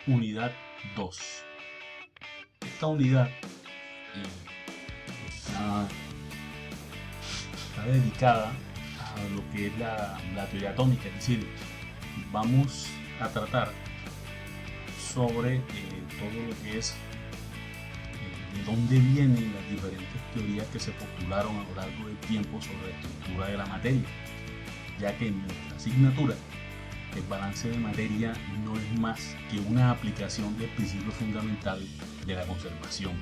unidad 2. Esta unidad está dedicada a lo que es la teoría atómica, es decir, vamos a tratar sobre todo lo que es de dónde vienen las diferentes teorías que se postularon a lo largo del tiempo sobre la estructura de la materia, ya que en nuestra asignatura el balance de materia no es más que una aplicación del principio fundamental de la conservación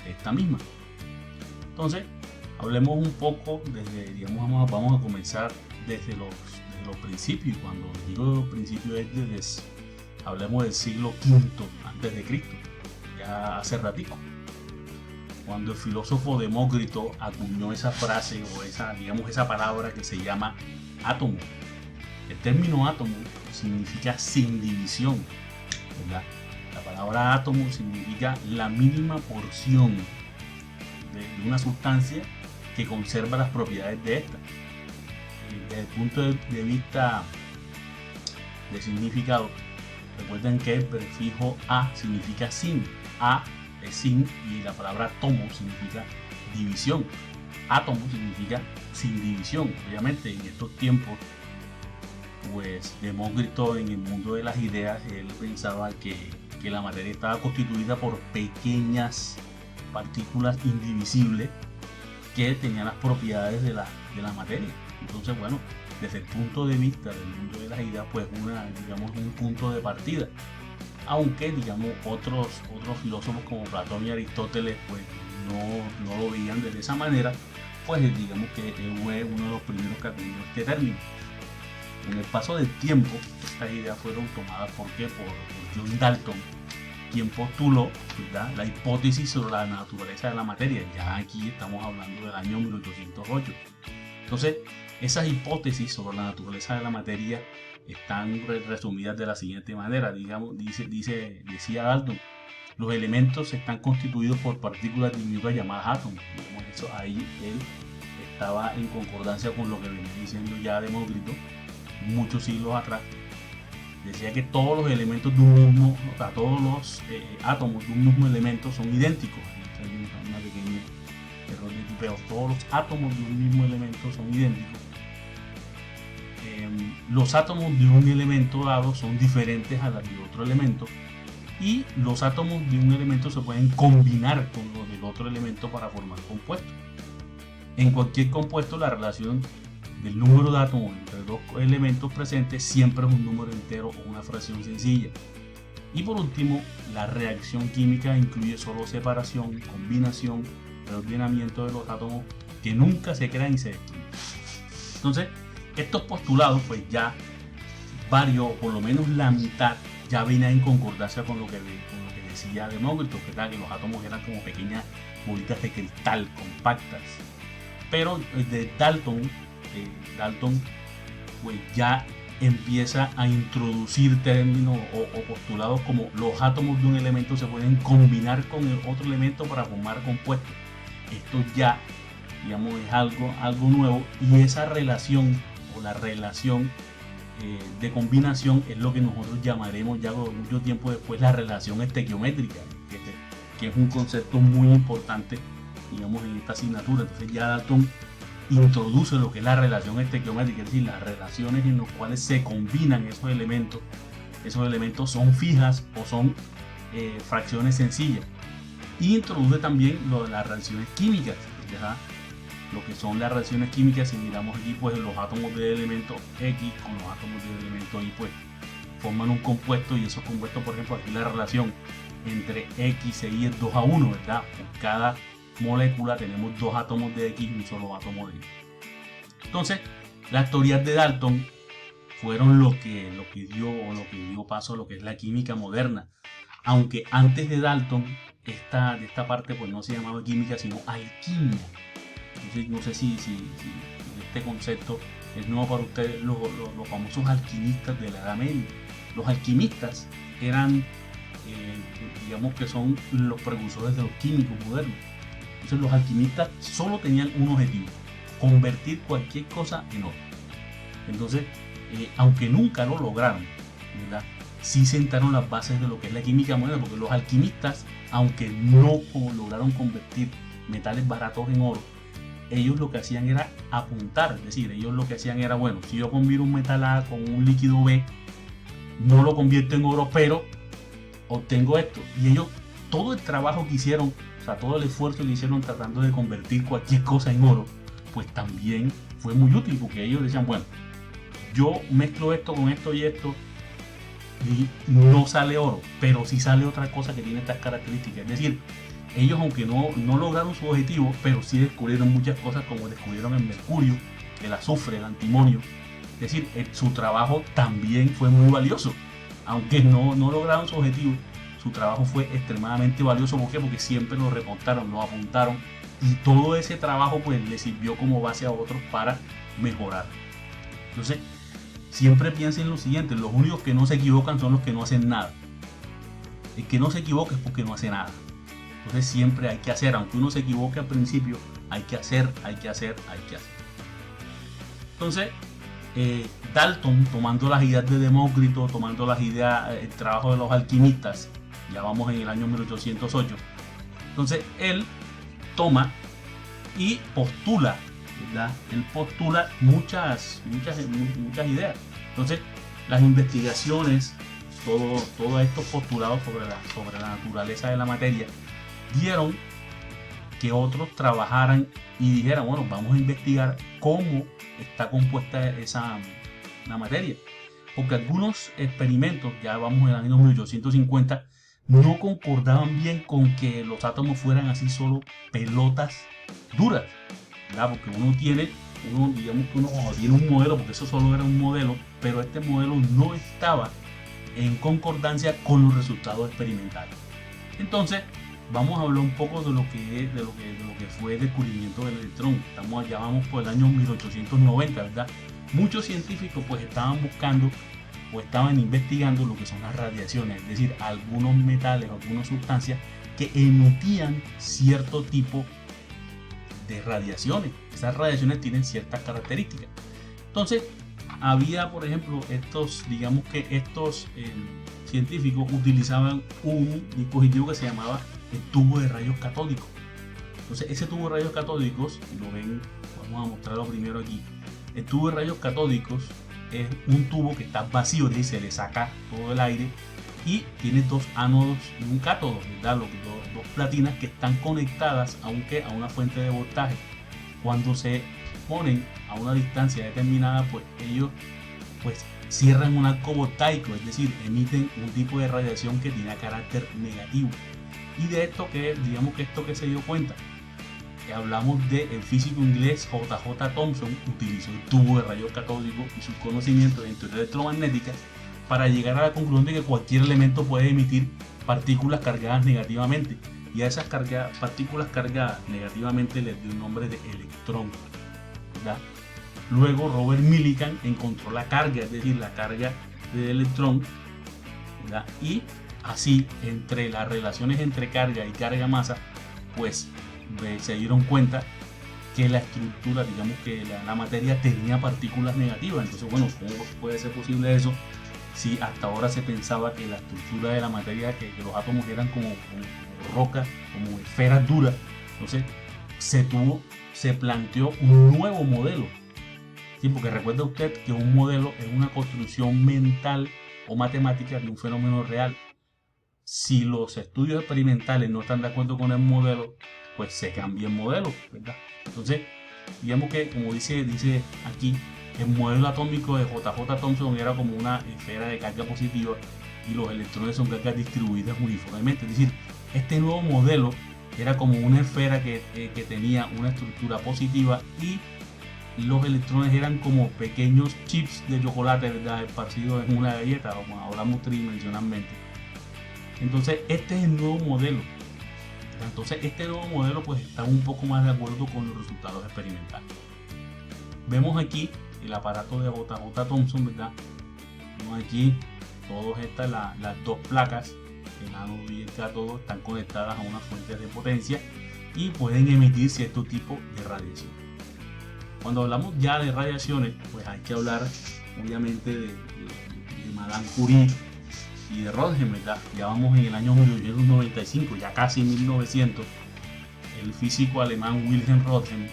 de esta misma. Entonces, hablemos un poco desde, digamos, vamos a comenzar desde los principios. Cuando digo principios es desde, hablemos del siglo V antes de Cristo, ya hace ratico, cuando el filósofo Demócrito acuñó esa frase o esa palabra que se llama átomo. El término átomo significa sin división, ¿verdad? La palabra átomo significa la mínima porción de una sustancia que conserva las propiedades de esta. Desde el punto de vista de significado, recuerden que el prefijo a significa sin. A es sin y la palabra tomo significa división. Átomo significa sin división. Obviamente en estos tiempos, pues Demócrito, en el mundo de las ideas, él pensaba que la materia estaba constituida por pequeñas partículas indivisibles que tenían las propiedades de la materia. Entonces, bueno, desde el punto de vista del mundo de las ideas, pues un punto de partida. Aunque, digamos, otros filósofos como Platón y Aristóteles, pues no lo veían de esa manera, pues digamos que fue uno de los primeros que acuñó este término. Con el paso del tiempo, estas ideas fueron tomadas por John Dalton, quien postuló, ¿verdad?, la hipótesis sobre la naturaleza de la materia. Ya aquí estamos hablando del año 1808. Entonces, esas hipótesis sobre la naturaleza de la materia están resumidas de la siguiente manera. Digamos, decía Dalton, los elementos están constituidos por partículas diminutas llamadas átomos. Digamos, eso ahí él estaba en concordancia con lo que venía diciendo ya Demócrito muchos siglos atrás. Decía que todos los elementos de un mismo, o sea, todos los átomos de un mismo elemento son idénticos. Hay una pequeña error de tipeo. Todos los átomos de un mismo elemento son idénticos. Los átomos de un elemento dado son diferentes a los de otro elemento, y los átomos de un elemento se pueden combinar con los del otro elemento para formar compuestos. En cualquier compuesto, la relación del número de átomos entre dos elementos presentes siempre es un número entero o una fracción sencilla. Y por último, la reacción química incluye solo separación, combinación, reordenamiento de los átomos que nunca se crean y se destruyen. Entonces, estos postulados, pues ya varios, por lo menos la mitad, ya viene en concordancia con lo que decía Demócrito, que los átomos eran como pequeñas bolitas de cristal compactas. Pero de Dalton pues ya empieza a introducir términos o postulados como los átomos de un elemento se pueden combinar con el otro elemento para formar compuestos. Esto ya, digamos, es algo nuevo, y esa relación o la relación de combinación es lo que nosotros llamaremos ya mucho tiempo después la relación estequiométrica, que es un concepto muy importante, digamos, en esta asignatura. Entonces ya Dalton introduce lo que es la relación estequiométrica, es decir, las relaciones en las cuales se combinan esos elementos. Esos elementos son fijas o son fracciones sencillas. Y introduce también lo de las reacciones químicas, ¿ya? Lo que son las reacciones químicas, si miramos aquí, pues los átomos del elemento X con los átomos del elemento Y, pues forman un compuesto, y esos compuestos, por ejemplo, aquí la relación entre X e Y es 2:1, ¿verdad? Por cada molécula tenemos dos átomos de X y un solo átomo de Y. Entonces, las teorías de Dalton fueron lo que dio paso a lo que es la química moderna. Aunque antes de Dalton, de esta parte, pues no se llamaba química, sino alquimia. Entonces, no sé si este concepto es nuevo para ustedes, los famosos alquimistas de la Edad Media. Los alquimistas eran, digamos que son los precursores de los químicos modernos. Entonces los alquimistas solo tenían un objetivo: convertir cualquier cosa en oro. Entonces, aunque nunca lo lograron, ¿verdad?, sí sentaron las bases de lo que es la química moderna, porque los alquimistas, aunque no lograron convertir metales baratos en oro, ellos lo que hacían era apuntar, es decir, ellos lo que hacían era, bueno, si yo combino un metal A con un líquido B, no lo convierto en oro, pero obtengo esto. Y ellos, todo el trabajo que hicieron, o sea, todo el esfuerzo que hicieron tratando de convertir cualquier cosa en oro, pues también fue muy útil, porque ellos decían, bueno, yo mezclo esto con esto y esto, y no sale oro, pero sí sale otra cosa que tiene estas características. Es decir, ellos, aunque no lograron su objetivo, pero sí descubrieron muchas cosas, como descubrieron el mercurio, el azufre, el antimonio. Es decir, su trabajo también fue muy valioso, aunque no lograron su objetivo. Su trabajo fue extremadamente valioso. ¿Por qué? Porque siempre lo reportaron, lo apuntaron, y todo ese trabajo pues le sirvió como base a otros para mejorar. Entonces, siempre piensen en lo siguiente: los únicos que no se equivocan son los que no hacen nada. El que no se equivoca es porque no hace nada. Entonces siempre hay que hacer, aunque uno se equivoque al principio, hay que hacer. Entonces, Dalton, tomando las ideas de Demócrito, tomando las ideas, el trabajo de los alquimistas, ya vamos en el año 1808, entonces él toma y postula, ¿verdad? Él postula muchas ideas. Entonces, las investigaciones, todos estos postulados sobre la naturaleza de la materia, dieron que otros trabajaran y dijeran, bueno, vamos a investigar cómo está compuesta la materia. Porque algunos experimentos, ya vamos en el año 1850, no concordaban bien con que los átomos fueran así solo pelotas duras, ¿verdad? Porque digamos que uno tiene un modelo, porque eso solo era un modelo, pero este modelo no estaba en concordancia con los resultados experimentales. Entonces, vamos a hablar un poco de lo que fue el descubrimiento del electrón. Ya vamos por el año 1890, ¿verdad? Muchos científicos pues estaban buscando o estaban investigando lo que son las radiaciones, es decir, algunos metales, algunas sustancias que emitían cierto tipo de radiaciones. Esas radiaciones tienen ciertas características. Entonces, había, por ejemplo, estos científicos utilizaban un dispositivo que se llamaba el tubo de rayos catódicos. Entonces, ese tubo de rayos catódicos, lo ven, vamos a mostrarlo primero aquí. El tubo de rayos catódicos es un tubo que está vacío, es decir, se le saca todo el aire y tiene dos ánodos y un cátodo, ¿verdad? Dos platinas que están conectadas a una fuente de voltaje. Cuando se ponen a una distancia determinada, pues ellos pues cierran un arco voltaico, es decir, emiten un tipo de radiación que tiene carácter negativo. Y de esto que se dio cuenta, que hablamos del físico inglés J.J. Thomson, utilizó el tubo de rayos catódicos y sus conocimientos en teoría electromagnética para llegar a la conclusión de que cualquier elemento puede emitir partículas cargadas negativamente, y a esas partículas cargadas negativamente les dio el nombre de electrón, ¿verdad? Luego Robert Millikan encontró la carga, es decir, la carga del electrón, ¿verdad? Y así, entre las relaciones entre carga y carga-masa, pues se dieron cuenta que la estructura, digamos que la materia tenía partículas negativas. Entonces, bueno, ¿cómo puede ser posible eso? Si hasta ahora se pensaba que la estructura de la materia, que los átomos eran como rocas, como esferas duras. Entonces se planteó un nuevo modelo. Sí, porque recuerda usted que un modelo es una construcción mental o matemática de un fenómeno real. Si los estudios experimentales no están de acuerdo con el modelo, pues se cambia el modelo, ¿verdad? Entonces, digamos que, como dice aquí, el modelo atómico de J.J. Thomson era como una esfera de carga positiva y los electrones son cargas distribuidas uniformemente. Es decir, este nuevo modelo era como una esfera que tenía una estructura positiva y los electrones eran como pequeños chips de chocolate, ¿verdad?, esparcidos en una galleta, como hablamos tridimensionalmente. Entonces, este es el nuevo modelo. Entonces, este nuevo modelo pues está un poco más de acuerdo con los resultados experimentales. Vemos aquí el aparato de J.J. Thomson, ¿verdad? Vemos aquí todas las dos placas, el ánodo y el cátodo, están conectadas a una fuente de potencia y pueden emitir cierto tipo de radiación. Cuando hablamos ya de radiaciones, pues hay que hablar obviamente de Madame Curie, y de Röntgen, ¿verdad? Ya vamos en el año 1895, ya casi 1900. El físico alemán Wilhelm Röntgen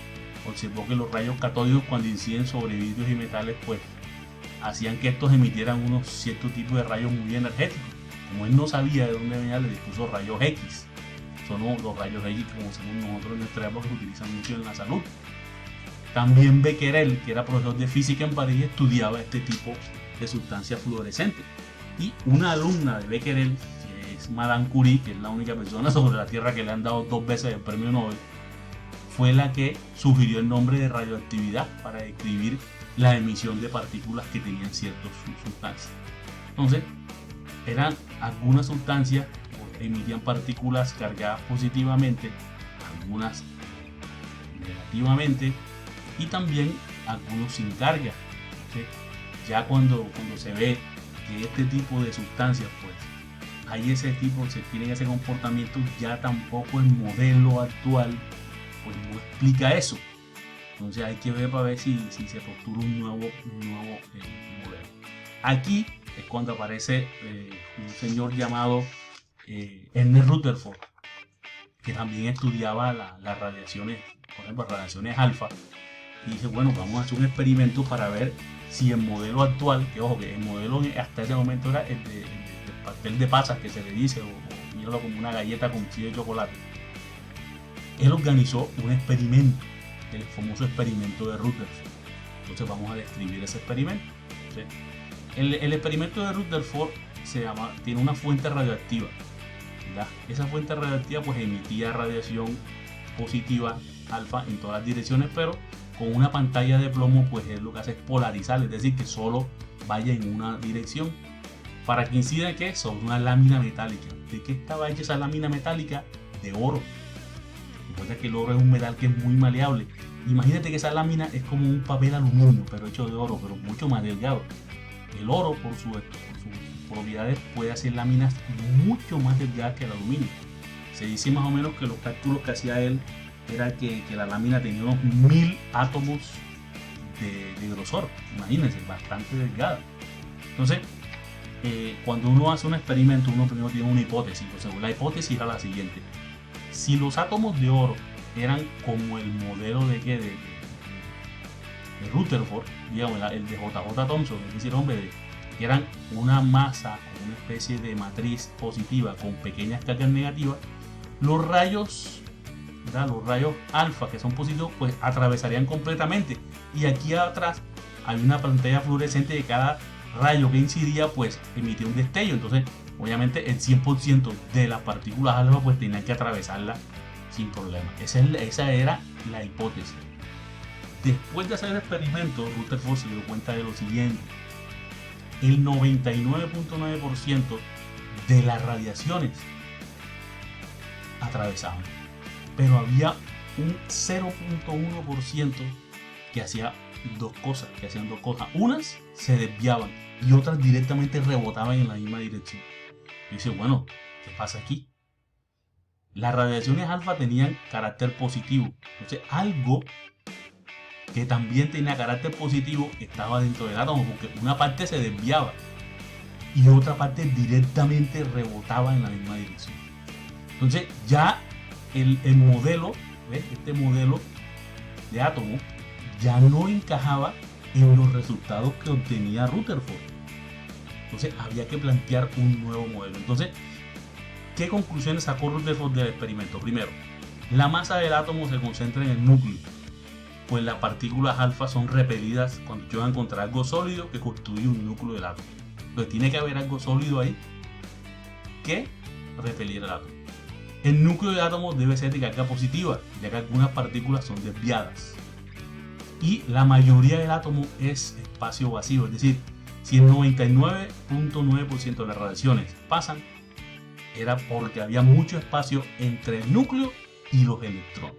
observó que los rayos catódicos, cuando inciden sobre vidrios y metales, pues hacían que estos emitieran unos ciertos tipos de rayos muy energéticos. Como él no sabía de dónde venía, le puso rayos X. Son los rayos X, como según nosotros en nuestra época, se utilizan mucho en la salud. También Becquerel, que era profesor de física en París, estudiaba este tipo de sustancias fluorescentes. Y una alumna de Becquerel, que es Madame Curie, que es la única persona sobre la Tierra que le han dado 2 veces el premio Nobel, fue la que sugirió el nombre de radioactividad para describir la emisión de partículas que tenían ciertas sustancias. Entonces, eran algunas sustancias que emitían partículas cargadas positivamente, algunas negativamente, y también algunos sin carga. ¿Sí? Ya cuando se ve que este tipo de sustancias, pues hay ese tipo, se tiene ese comportamiento, ya tampoco el modelo actual pues no explica eso. Entonces hay que ver para ver si se postula un nuevo modelo. Aquí es cuando aparece un señor llamado Ernest Rutherford, que también estudiaba las radiaciones, por ejemplo, radiaciones alfa, y dice, bueno, vamos a hacer un experimento para ver si el modelo actual, que ojo, que el modelo hasta ese momento era el de pastel de pasas, que se le dice, o míralo como una galleta con chile de chocolate. Él organizó un experimento, el famoso experimento de Rutherford. Entonces vamos a describir ese experimento. ¿Sí? El experimento de Rutherford tiene una fuente radioactiva, ¿verdad? Esa fuente radioactiva pues emitía radiación positiva alfa en todas las direcciones, pero con una pantalla de plomo pues es lo que hace es polarizar, es decir, que solo vaya en una dirección. Para que incida ¿qué? Sobre una lámina metálica. ¿De qué estaba hecha esa lámina metálica? De oro. Recuerda que el oro es un metal que es muy maleable. Imagínate que esa lámina es como un papel aluminio, pero hecho de oro, pero mucho más delgado. El oro, por sus propiedades, puede hacer láminas mucho más delgadas que el aluminio. Se dice más o menos que los cálculos que hacía él era que la lámina tenía unos 1000 átomos de grosor. Imagínense, bastante delgada. Entonces, cuando uno hace un experimento, uno primero tiene una hipótesis. Entonces, la hipótesis era la siguiente: si los átomos de oro eran como el modelo de Rutherford, digamos, el de JJ Thomson, es decir, hombre, que eran una masa, una especie de matriz positiva con pequeñas cargas negativas, los rayos alfa, que son positivos, pues atravesarían completamente. Y aquí atrás hay una pantalla fluorescente de cada rayo que incidía, pues emitía un destello. Entonces, obviamente, el 100% de las partículas alfa pues tenían que atravesarla sin problema. Esa era la hipótesis. Después de hacer el experimento, Rutherford se dio cuenta de lo siguiente: el 99.9% de las radiaciones atravesaban, pero había un 0.1% que hacían dos cosas. Unas se desviaban y otras directamente rebotaban en la misma dirección. Y dice, bueno, ¿qué pasa aquí? Las radiaciones alfa tenían carácter positivo. Entonces, algo que también tenía carácter positivo estaba dentro del átomo, porque una parte se desviaba y otra parte directamente rebotaba en la misma dirección. Entonces, ya el modelo, ¿ves? Este modelo de átomo ya no encajaba en los resultados que obtenía Rutherford. Entonces había que plantear un nuevo modelo. Entonces, ¿qué conclusiones sacó Rutherford del experimento? Primero, la masa del átomo se concentra en el núcleo, pues las partículas alfa son repelidas cuando llegan contra algo sólido que constituye un núcleo del átomo. Entonces tiene que haber algo sólido ahí que repelir el átomo. El núcleo del átomo debe ser de carga positiva, ya que algunas partículas son desviadas. Y la mayoría del átomo es espacio vacío, es decir, si el 99.9% de las radiaciones pasan, era porque había mucho espacio entre el núcleo y los electrones.